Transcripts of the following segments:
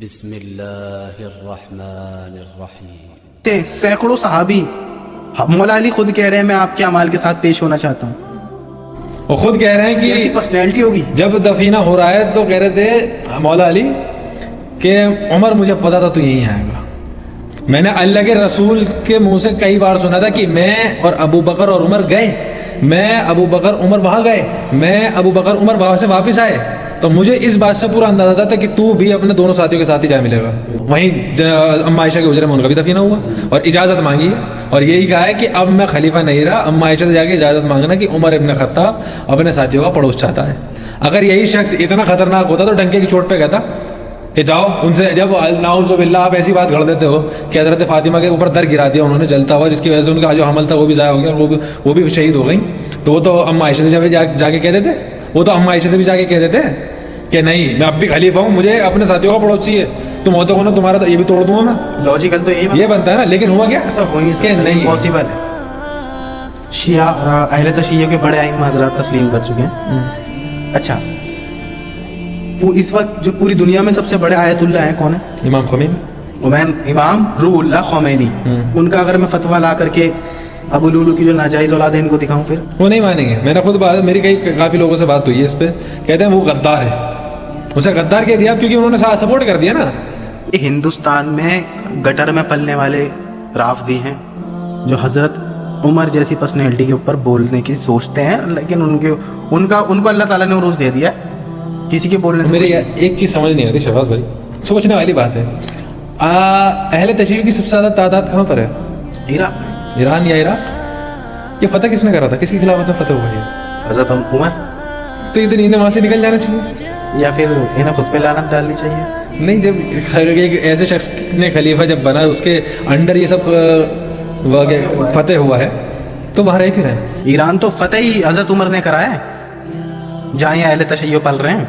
بسم اللہ الرحمن الرحیم. سینکڑوں صحابی، مولا علی خود کہہ رہے ہیں میں آپ کے اعمال کے ساتھ پیش ہونا چاہتا ہوں. وہ خود کہہ رہے ہیں کہ ایسی پرسنالٹی ہوگی. جب دفینہ ہو رہا ہے تو کہہ رہے تھے مولا علی کہ عمر مجھے پتا تھا تو یہیں آئے گا. میں نے اللہ کے رسول کے منہ سے کئی بار سنا تھا کہ میں اور ابو بکر اور عمر گئے، میں ابو بکر عمر وہاں گئے، میں ابو بکر عمر وہاں سے واپس آئے. تو مجھے اس بات سے پورا اندازہ تھا کہ تو بھی اپنے دونوں ساتھیوں کے ساتھ ہی جا ملے گا. وہیں اما عائشہ کے حجرے میں ان کا بھی دفینہ ہوا اور اجازت مانگی اور یہی کہا ہے کہ اب میں خلیفہ نہیں رہا. اما عائشہ سے جا کے اجازت مانگنا کہ عمر ابن خطاب اپنے ساتھیوں کا پڑوس چاہتا ہے. اگر یہی شخص اتنا خطرناک ہوتا تو ڈنکے کی چوٹ پہ کہتا کہ جاؤ ان سے. جب نعوذ باللہ آپ ایسی بات گھڑ دیتے ہو کہ حضرت فاطمہ کے اوپر در گرا دیا انہوں نے جلتا ہوا، جس کی وجہ سے ان کا جو حمل تھا وہ بھی ضائع ہو گیا اور وہ بھی شہید ہو گئی، تو وہ تو اما عائشہ سے جا کے کہہ دیتے، وہ تو اما عائشہ سے بھی جا کے کہہ دیتے کہ نہیں میں اب بھی خلیفہ ہوں، مجھے اپنے ساتھیوں کا پڑوسی ہے، تم ہوتے ہو نا تمہارا تو یہ بھی توڑ دوں میں. لاجیکل تو یہ بنتا ہے نا. لیکن ہوا کیا ایسا ہو کہ نہیں پاسبل ہے. شیعہ اہل تشیع کے بڑے ائمہ حضرات تسلیم کر چکے ہیں. اچھا، وہ اس وقت جو پوری دنیا میں سب سے بڑے آیت اللہ ہیں کون ہیں؟ امام خمینی، امام روح اللہ خمینی. ان کا اگر میں فتویٰ لا کر کے ابو لولو کی جو ناجائز اولاد ہے ان کو دکھاؤں پھر وہ نہیں مانیں گے. میں نے خود بات، میری کافی لوگوں سے بات ہوئی ہے اس پہ، کہتے ہیں وہ غدار ہے. اسے غدار کہہ دیا کیونکہ انہوں نے سپورٹ کر دیا نا. یہ ہندوستان میں گٹر میں پلنے والے رافضی ہیں جو حضرت عمر جیسی پرسنالٹی کے اوپر بولنے کی سوچتے ہیں، لیکن ان کو اللہ تعالیٰ نے عروج دے دیا کسی کے بولنے سے. میری ایک چیز سمجھ نہیں آتی شہباز بھائی، سوچنے والی بات ہے. اہل تشیع کی سب سے زیادہ تعداد کہاں پر ہے؟ عراق میں. ایران یا عراق؟ یہ فتح کس نے کرا تھا؟ کس کی خلافت میں فتح ہوا ہے؟ حضرت عمر. تو یہ تو انہیں وہاں سے نکل جانا چاہیے یا پھر انہیں خود پہ لعنت ڈالنی چاہیے. نہیں، جب ایک ایسے شخص نے خلیفہ جب بنا اس کے انڈر یہ سب فتح ہوا ہے تو وہاں رہ کیوں رہے؟ ایران تو فتح ہی حضرت عمر نے کرایا ہے جہاں یہ اہل تشیع پل رہے ہیں.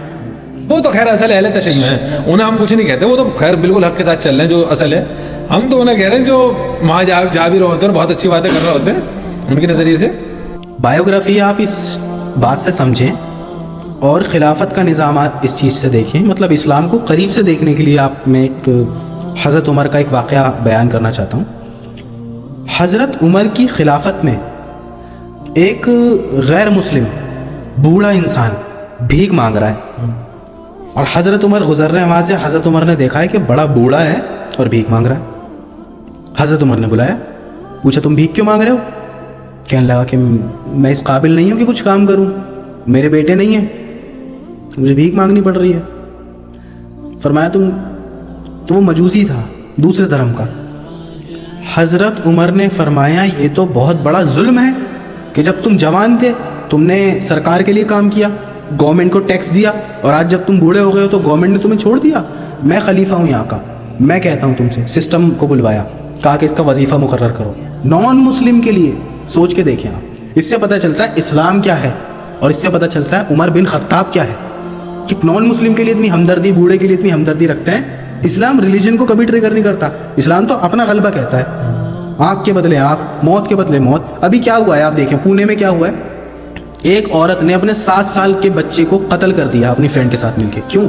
وہ تو خیر اصل اہل تشیع ہیں، انہیں ہم کچھ نہیں کہتے، وہ تو خیر بالکل حق کے ساتھ چل رہے ہیں جو اصل ہے. ہم تو انہیں کہہ رہے ہیں جو وہاں جا بھی رہے ہوتے ہیں، بہت اچھی باتیں کر رہے ہوتے ہیں ان کے نظریے سے. بایوگرافی آپ اس بات سے سمجھیں اور خلافت کا نظام اس چیز سے دیکھیں، مطلب اسلام کو قریب سے دیکھنے کے لیے آپ میں ایک حضرت عمر کا ایک واقعہ بیان کرنا چاہتا ہوں. حضرت عمر کی خلافت میں ایک غیر مسلم بوڑھا انسان بھیک مانگ رہا ہے اور حضرت عمر گزر رہے ہیں وہاں سے. حضرت عمر نے دیکھا ہے کہ بڑا بوڑھا ہے اور بھیک مانگ رہا ہے. حضرت عمر نے بلایا، پوچھا تم بھیک کیوں مانگ رہے ہو؟ کہنے لگا کہ میں اس قابل نہیں ہوں کہ کچھ کام کروں، میرے بیٹے نہیں ہیں، مجھے بھیک مانگنی پڑ رہی ہے. فرمایا تو وہ مجوسی تھا دوسرے دھرم کا. حضرت عمر نے فرمایا یہ تو بہت بڑا ظلم ہے کہ جب تم جوان تھے تم نے سرکار کے لیے کام کیا، گورنمنٹ کو ٹیکس دیا، اور آج جب تم بوڑھے ہو گئے ہو تو گورنمنٹ نے تمہیں چھوڑ دیا. میں خلیفہ ہوں یہاں کا، میں کہتا ہوں تم سے. سسٹم کو بلوایا، کہا کہ اس کا وظیفہ مقرر کرو نان مسلم کے لیے. سوچ کے دیکھیں آپ، اس سے پتہ چلتا ہے اسلام کیا ہے اور اس سے پتہ چلتا ہے عمر بن خطاب کیا ہے کہ نان مسلم کے لیے اتنی ہمدردی، بوڑھے کے لیے اتنی ہمدردی رکھتے ہیں. اسلام ریلیجن کو کبھی ٹریگر نہیں کرتا. اسلام تو اپنا غلبہ کہتا ہے، آنکھ کے بدلے آنکھ، موت کے بدلے موت. ابھی کیا ہوا ہے آپ دیکھیں، پونے میں کیا ہوا ہے، ایک عورت نے اپنے 7 سال کے بچے کو قتل کر دیا اپنی فرینڈ کے ساتھ مل کے. کیوں؟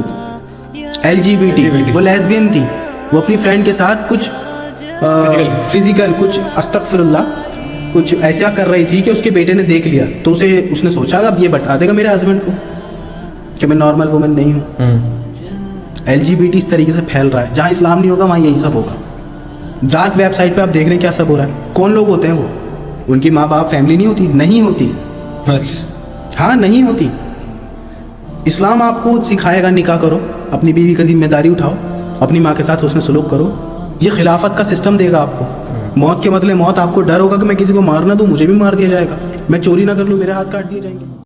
LGBT. وہ لیزبین تھی، وہ اپنی فرینڈ کے ساتھ کچھ فزیکل کچھ استغفر اللہ کچھ ایسا کر رہی تھی کہ اس کے بیٹے نے دیکھ لیا تو اس نے سوچا اب یہ بتا دے گا میرے ہسبینڈ کو کہ میں نارمل وومن نہیں ہوں. LGBT اس طریقے سے پھیل رہا ہے. جہاں اسلام نہیں ہوگا وہاں یہی سب ہوگا. ڈارک ویب سائٹ پہ آپ دیکھ رہے ہیں کیا سب ہو رہا ہے. کون لوگ ہوتے ہیں وہ؟ ان کی ماں باپ فیملی نہیں ہوتی. ہاں نہیں ہوتی. اسلام آپ کو سکھائے گا نکاح کرو، اپنی بیوی کا ذمہ داری اٹھاؤ، اپنی ماں کے ساتھ حسن سلوک کرو. یہ خلافت کا سسٹم دے گا آپ کو. موت کے بدلے موت. آپ کو ڈر ہوگا کہ میں کسی کو مار نہ دوں، مجھے بھی مار دیا جائے گا. میں چوری نہ کر لوں، میرے ہاتھ کاٹ دیے جائیں گے.